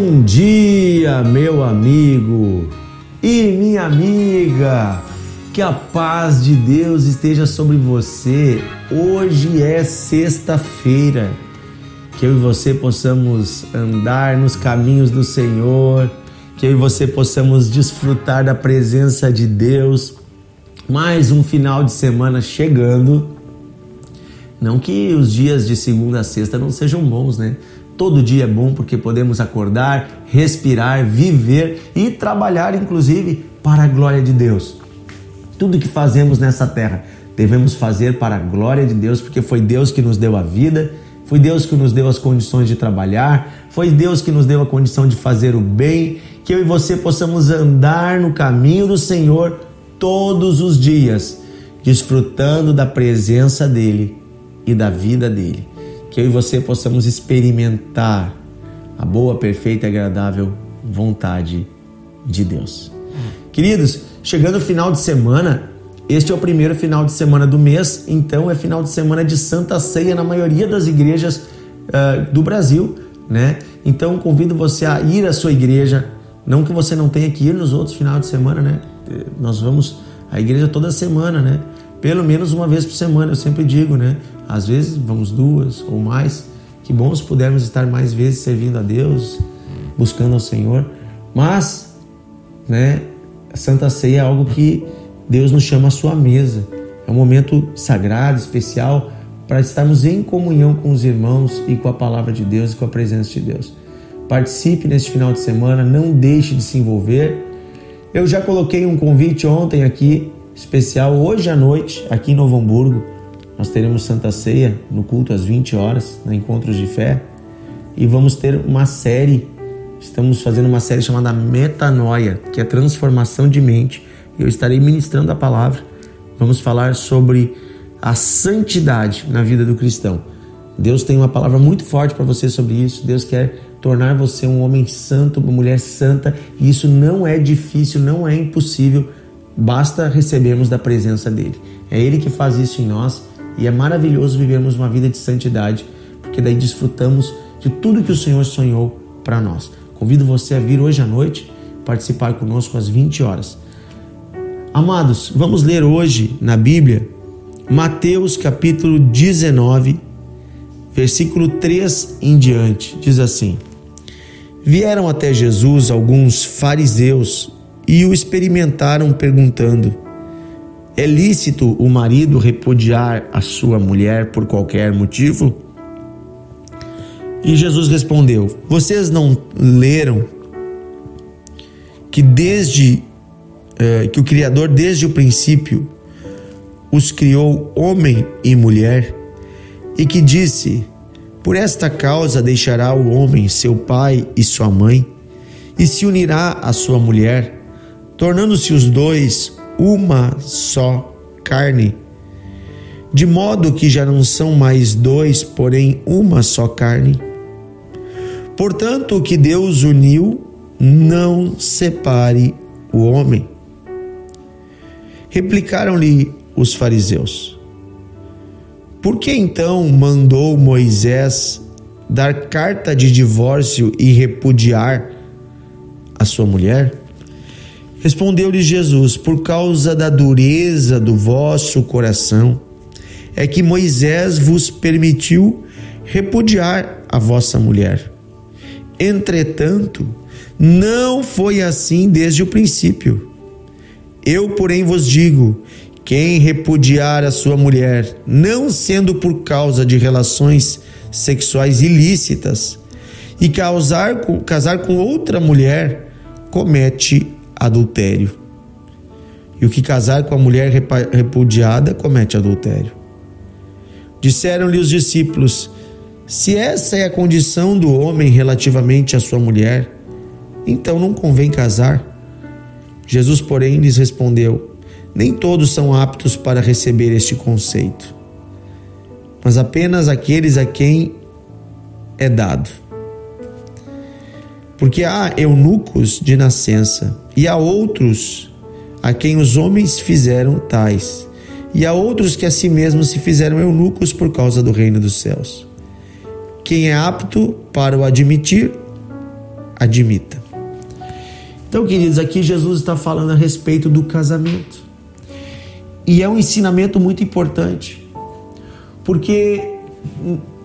Bom dia, meu amigo e minha amiga. Que a paz de Deus esteja sobre você. Hoje é sexta-feira. Que eu e você possamos andar nos caminhos do Senhor. Que eu e você possamos desfrutar da presença de Deus. Mais um final de semana chegando. Não que os dias de segunda a sexta não sejam bons, né? Todo dia é bom porque podemos acordar, respirar, viver e trabalhar, inclusive, para a glória de Deus. Tudo que fazemos nessa terra devemos fazer para a glória de Deus, porque foi Deus que nos deu a vida, foi Deus que nos deu as condições de trabalhar, foi Deus que nos deu a condição de fazer o bem, que eu e você possamos andar no caminho do Senhor todos os dias, desfrutando da presença dEle e da vida dEle. Que eu e você possamos experimentar a boa, perfeita e agradável vontade de Deus. Queridos, chegando o final de semana, este é o primeiro final de semana do mês, então é final de semana de Santa Ceia na maioria das igrejas do Brasil, né? Então convido você a ir à sua igreja, não que você não tenha que ir nos outros finais de semana, né? Nós vamos à igreja toda semana, né? Pelo menos uma vez por semana, eu sempre digo, né? Às vezes vamos 2 ou mais. Que bom se pudermos estar mais vezes servindo a Deus, buscando ao Senhor. Mas, né? A Santa Ceia é algo que Deus nos chama à sua mesa. É um momento sagrado, especial, para estarmos em comunhão com os irmãos e com a palavra de Deus e com a presença de Deus. Participe neste final de semana, não deixe de se envolver. Eu já coloquei um convite ontem aqui, especial, hoje à noite, aqui em Novo Hamburgo. Nós teremos Santa Ceia no culto às 20 horas, na Encontros de Fé. E vamos ter uma série, estamos fazendo uma série chamada Metanoia, que é transformação de mente. Eu estarei ministrando a palavra. Vamos falar sobre a santidade na vida do cristão. Deus tem uma palavra muito forte para você sobre isso. Deus quer tornar você um homem santo, uma mulher santa. E isso não é difícil, não é impossível. Basta recebermos da presença dEle. É Ele que faz isso em nós e é maravilhoso vivermos uma vida de santidade, porque daí desfrutamos de tudo que o Senhor sonhou para nós. Convido você a vir hoje à noite, participar conosco às 20 horas. Amados, vamos ler hoje na Bíblia, Mateus capítulo 19, versículo 3 em diante. Diz assim: Vieram até Jesus alguns fariseus e o experimentaram perguntando: É lícito o marido repudiar a sua mulher por qualquer motivo? E Jesus respondeu: Vocês não leram que que o Criador desde o princípio os criou homem e mulher, e que disse: Por esta causa deixará o homem seu pai e sua mãe, e se unirá à sua mulher, tornando-se os dois uma só carne, de modo que já não são mais dois, porém uma só carne. Portanto, o que Deus uniu, não separe o homem. Replicaram-lhe os fariseus: Por que então mandou Moisés dar carta de divórcio e repudiar a sua mulher? Respondeu-lhe Jesus: Por causa da dureza do vosso coração, é que Moisés vos permitiu repudiar a vossa mulher. Entretanto, não foi assim desde o princípio. Eu, porém, vos digo: quem repudiar a sua mulher, não sendo por causa de relações sexuais ilícitas, e casar com outra mulher, comete adultério. E o que casar com a mulher repudiada, comete adultério. Disseram-lhe os discípulos: Se essa é a condição do homem relativamente à sua mulher, então não convém casar. Jesus, porém, lhes respondeu: Nem todos são aptos para receber este conceito, mas apenas aqueles a quem é dado. Porque há eunucos de nascença, e há outros a quem os homens fizeram tais, e há outros que a si mesmos se fizeram eunucos por causa do reino dos céus. Quem é apto para o admitir, admita. Então, queridos, aqui Jesus está falando a respeito do casamento. E é um ensinamento muito importante, porque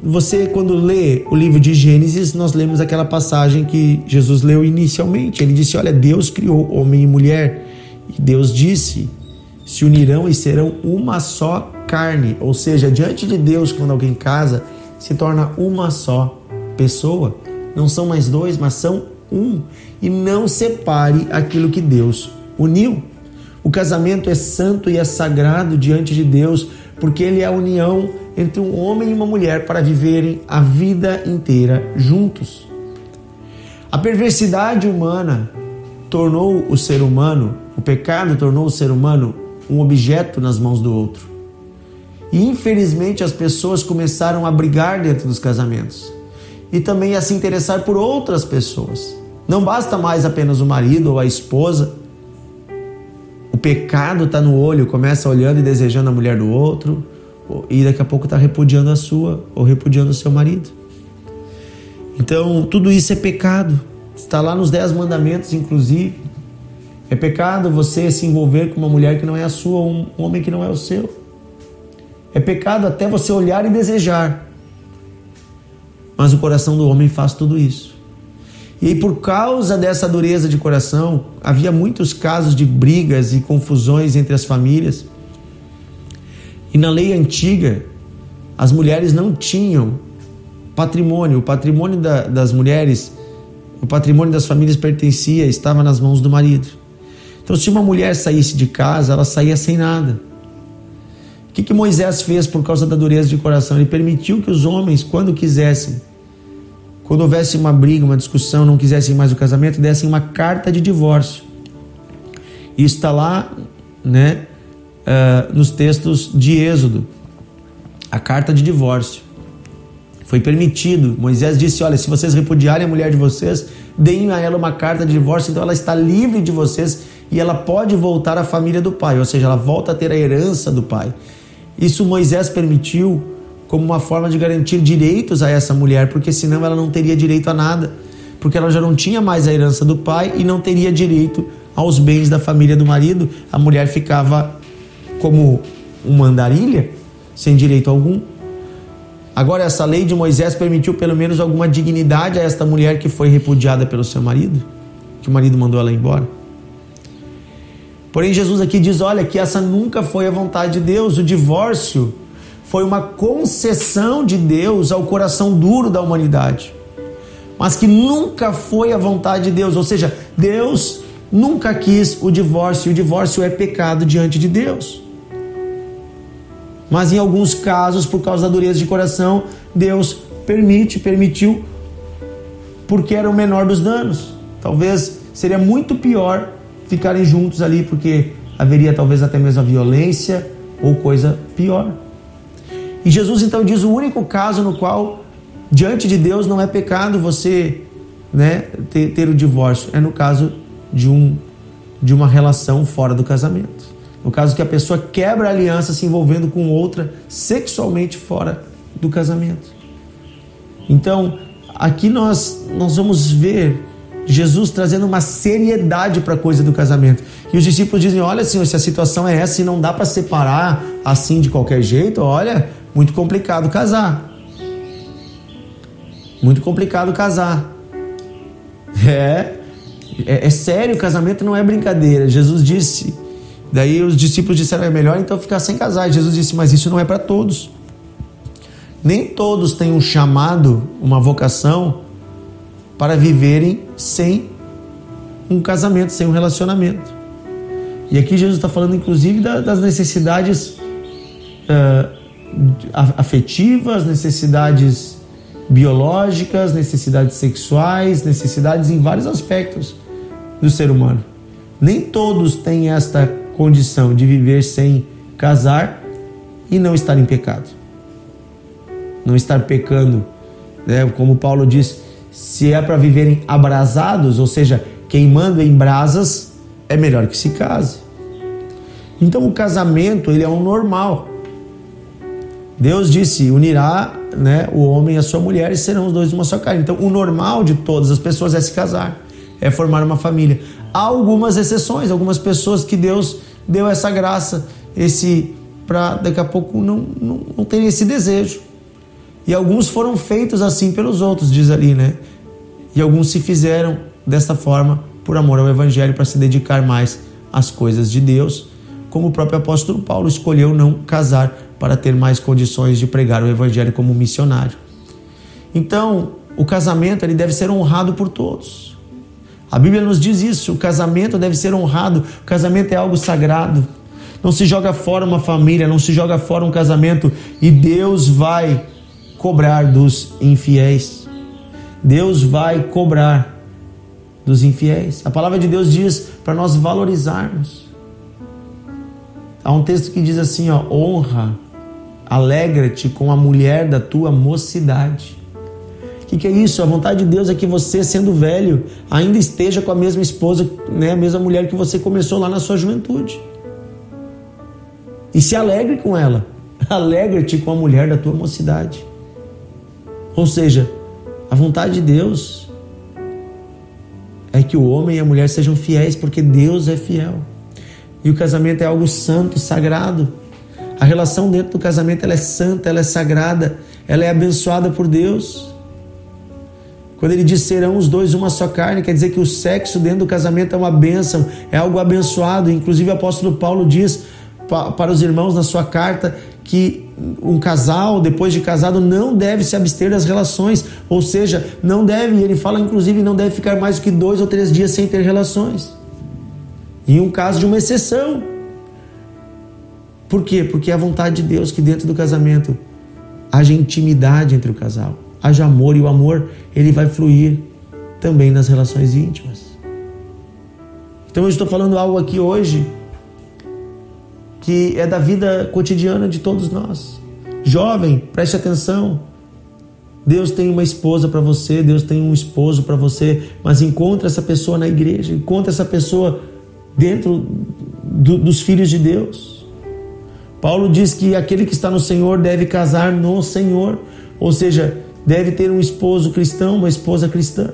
você, quando lê o livro de Gênesis, nós lemos aquela passagem que Jesus leu inicialmente. Ele disse, olha, Deus criou homem e mulher, e Deus disse, se unirão e serão uma só carne. Ou seja, diante de Deus, quando alguém casa, se torna uma só pessoa. Não são mais dois, mas são um. E não separe aquilo que Deus uniu. O casamento é santo e é sagrado diante de Deus, porque ele é a união entre um homem e uma mulher para viverem a vida inteira juntos. A perversidade humana tornou o ser humano, o pecado tornou o ser humano um objeto nas mãos do outro. E infelizmente as pessoas começaram a brigar dentro dos casamentos e também a se interessar por outras pessoas. Não basta mais apenas o marido ou a esposa. O pecado está no olho, começa olhando e desejando a mulher do outro, e daqui a pouco está repudiando a sua ou repudiando o seu marido. Então tudo isso é pecado. Está lá nos 10 mandamentos, inclusive. É pecado você se envolver com uma mulher que não é a sua, um homem que não é o seu. É pecado até você olhar e desejar. Mas o coração do homem faz tudo isso. E aí, por causa dessa dureza de coração, havia muitos casos de brigas e confusões entre as famílias. E na lei antiga, as mulheres não tinham patrimônio. O patrimônio das mulheres, o patrimônio das famílias estava nas mãos do marido. Então, se uma mulher saísse de casa, ela saía sem nada. O que Moisés fez por causa da dureza de coração? Ele permitiu que os homens, quando quisessem, quando houvesse uma briga, uma discussão, não quisessem mais o casamento, dessem uma carta de divórcio. Isso está lá, nos textos de Êxodo. A carta de divórcio. Foi permitido. Moisés disse, olha, se vocês repudiarem a mulher de vocês, deem a ela uma carta de divórcio, então ela está livre de vocês e ela pode voltar à família do pai, ou seja, ela volta a ter a herança do pai. Isso Moisés permitiu como uma forma de garantir direitos a essa mulher, porque senão ela não teria direito a nada, porque ela já não tinha mais a herança do pai e não teria direito aos bens da família do marido. A mulher ficava como uma andarilha, sem direito algum. Agora, essa lei de Moisés permitiu pelo menos alguma dignidade a esta mulher que foi repudiada pelo seu marido, que o marido mandou ela embora. Porém, Jesus aqui diz, olha, que essa nunca foi a vontade de Deus. O divórcio foi uma concessão de Deus ao coração duro da humanidade, mas que nunca foi a vontade de Deus. Ou seja, Deus nunca quis o divórcio, e o divórcio é pecado diante de Deus. Mas em alguns casos, por causa da dureza de coração, Deus permitiu, porque era o menor dos danos. Talvez seria muito pior ficarem juntos ali, porque haveria talvez até mesmo a violência ou coisa pior. E Jesus então diz, o único caso no qual diante de Deus não é pecado você ter o divórcio é no caso de uma relação fora do casamento. No caso que a pessoa quebra a aliança se envolvendo com outra sexualmente fora do casamento. Então, aqui nós vamos ver Jesus trazendo uma seriedade para a coisa do casamento. E os discípulos dizem, olha Senhor, se a situação é essa e não dá para separar assim de qualquer jeito, olha, muito complicado casar. Muito complicado casar. É sério, o casamento não é brincadeira. Jesus disse, daí os discípulos disseram, é melhor então ficar sem casar. E Jesus disse, mas isso não é para todos. Nem todos têm um chamado, uma vocação para viverem sem um casamento, sem um relacionamento. E aqui Jesus está falando inclusive das necessidades afetivas, necessidades biológicas, necessidades sexuais, necessidades em vários aspectos do ser humano. Nem todos têm esta condição de viver sem casar e não estar em pecado. Não estar pecando, como Paulo diz, se é para viverem abrasados, ou seja, queimando em brasas, é melhor que se case. Então o casamento, ele é um normal. Deus disse, unirá, né, o homem e a sua mulher e serão os dois uma só carne. Então o normal de todas as pessoas é se casar, é formar uma família. Há algumas exceções, algumas pessoas que Deus deu essa graça, para daqui a pouco não terem esse desejo. E alguns foram feitos assim pelos outros, diz ali, né? E alguns se fizeram desta forma por amor ao Evangelho, para se dedicar mais às coisas de Deus, como o próprio apóstolo Paulo escolheu não casar para ter mais condições de pregar o Evangelho como missionário. Então, o casamento ele deve ser honrado por todos. A Bíblia nos diz isso, o casamento deve ser honrado, o casamento é algo sagrado. Não se joga fora uma família, não se joga fora um casamento, e Deus vai cobrar dos infiéis. Deus vai cobrar dos infiéis. A palavra de Deus diz para nós valorizarmos. Há um texto que diz assim, ó, honra, alegra-te com a mulher da tua mocidade. O que é isso? A vontade de Deus é que você, sendo velho, ainda esteja com a mesma esposa, né, a mesma mulher que você começou lá na sua juventude. E se alegre com ela. Alegra-te com a mulher da tua mocidade. Ou seja, a vontade de Deus é que o homem e a mulher sejam fiéis, porque Deus é fiel. E o casamento é algo santo, sagrado. A relação dentro do casamento ela é santa, ela é sagrada, ela é abençoada por Deus. Quando ele diz serão os dois uma só carne, quer dizer que o sexo dentro do casamento é uma bênção, é algo abençoado. Inclusive o apóstolo Paulo diz para os irmãos na sua carta que um casal, depois de casado, não deve se abster das relações, ou seja, não deve, ele fala inclusive, não deve ficar mais do que 2 ou 3 dias sem ter relações. Em um caso de uma exceção. Por quê? Porque é a vontade de Deus que dentro do casamento haja intimidade entre o casal, haja amor, e o amor ele vai fluir também nas relações íntimas. Então eu estou falando algo aqui hoje que é da vida cotidiana de todos nós. Jovem, preste atenção. Deus tem uma esposa para você, Deus tem um esposo para você, mas encontra essa pessoa na igreja, encontra essa pessoa dentro dos filhos de Deus. Paulo diz que aquele que está no Senhor deve casar no Senhor, ou seja, deve ter um esposo cristão, uma esposa cristã.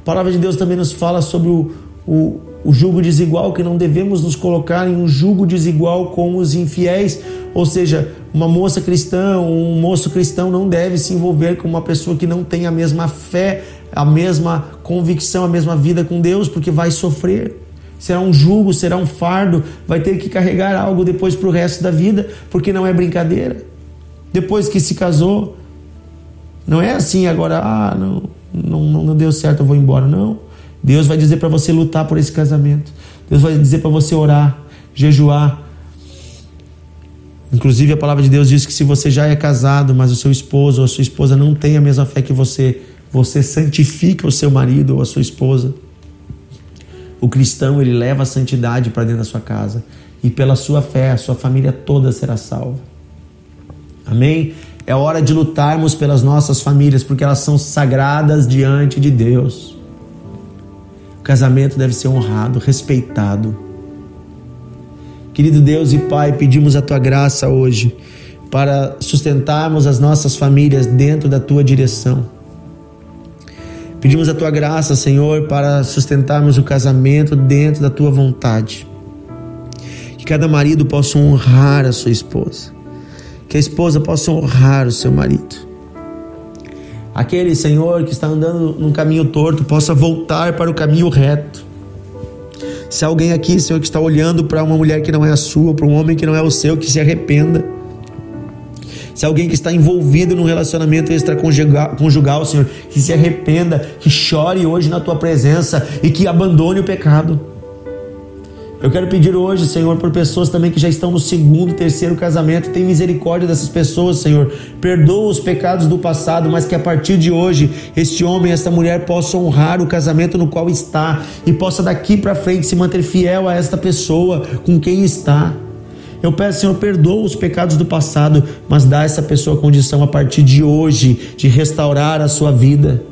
A palavra de Deus também nos fala sobre o jugo desigual, que não devemos nos colocar em um jugo desigual com os infiéis, ou seja, uma moça cristã, um moço cristão não deve se envolver com uma pessoa que não tem a mesma fé, a mesma convicção, a mesma vida com Deus, porque vai sofrer. Será um jugo, será um fardo, vai ter que carregar algo depois para o resto da vida, porque não é brincadeira. Depois que se casou, não é assim agora, não deu certo, eu vou embora, não. Deus vai dizer para você lutar por esse casamento. Deus vai dizer para você orar, jejuar. Inclusive a palavra de Deus diz que se você já é casado, mas o seu esposo ou a sua esposa não tem a mesma fé que você santifica o seu marido ou a sua esposa. O cristão, ele leva a santidade para dentro da sua casa. E pela sua fé, a sua família toda será salva. Amém? É hora de lutarmos pelas nossas famílias, porque elas são sagradas diante de Deus. O casamento deve ser honrado, respeitado. Querido Deus e Pai, pedimos a Tua graça hoje para sustentarmos as nossas famílias dentro da Tua direção. Pedimos a Tua graça, Senhor, para sustentarmos o casamento dentro da Tua vontade. Que cada marido possa honrar a sua esposa. Que a esposa possa honrar o seu marido. Aquele, Senhor, que está andando num caminho torto, possa voltar para o caminho reto. Se há alguém aqui, Senhor, que está olhando para uma mulher que não é a sua, para um homem que não é o seu, que se arrependa. Se há alguém que está envolvido num relacionamento extraconjugal, Senhor, que se arrependa, que chore hoje na Tua presença e que abandone o pecado. Eu quero pedir hoje, Senhor, por pessoas também que já estão no 2º, 3º casamento. Tem misericórdia dessas pessoas, Senhor. Perdoa os pecados do passado, mas que a partir de hoje, este homem e esta mulher possam honrar o casamento no qual está e possa daqui para frente se manter fiel a esta pessoa com quem está. Eu peço, Senhor, perdoa os pecados do passado, mas dá a essa pessoa a condição a partir de hoje de restaurar a sua vida.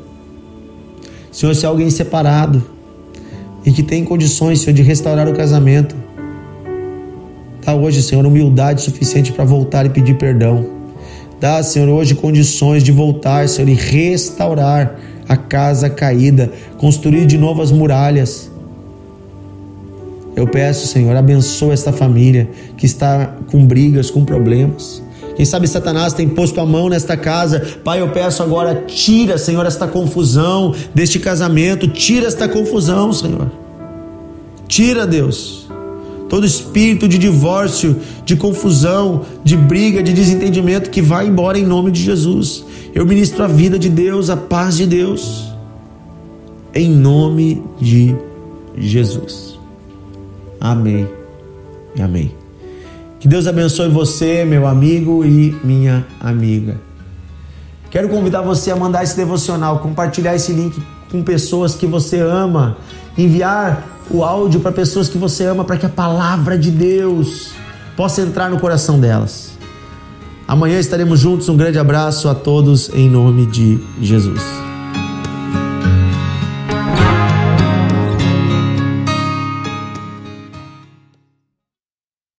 Senhor, se há alguém separado e que tem condições, Senhor, de restaurar o casamento, Dá hoje, Senhor, humildade suficiente para voltar e pedir perdão. Dá, Senhor, hoje condições de voltar, Senhor, e restaurar a casa caída, construir de novo as muralhas. Eu peço, Senhor, abençoa esta família que está com brigas, com problemas. Quem sabe Satanás tem posto a mão nesta casa. Pai, eu peço agora, tira, Senhor, esta confusão deste casamento. Tira esta confusão, Senhor. Tira, Deus, todo espírito de divórcio, de confusão, de briga, de desentendimento, que vai embora em nome de Jesus. Eu ministro a vida de Deus, a paz de Deus, em nome de Jesus. Amém e amém. Que Deus abençoe você, meu amigo e minha amiga. Quero convidar você a mandar esse devocional, compartilhar esse link com pessoas que você ama, enviar o áudio para pessoas que você ama, para que a palavra de Deus possa entrar no coração delas. Amanhã estaremos juntos. Um grande abraço a todos em nome de Jesus.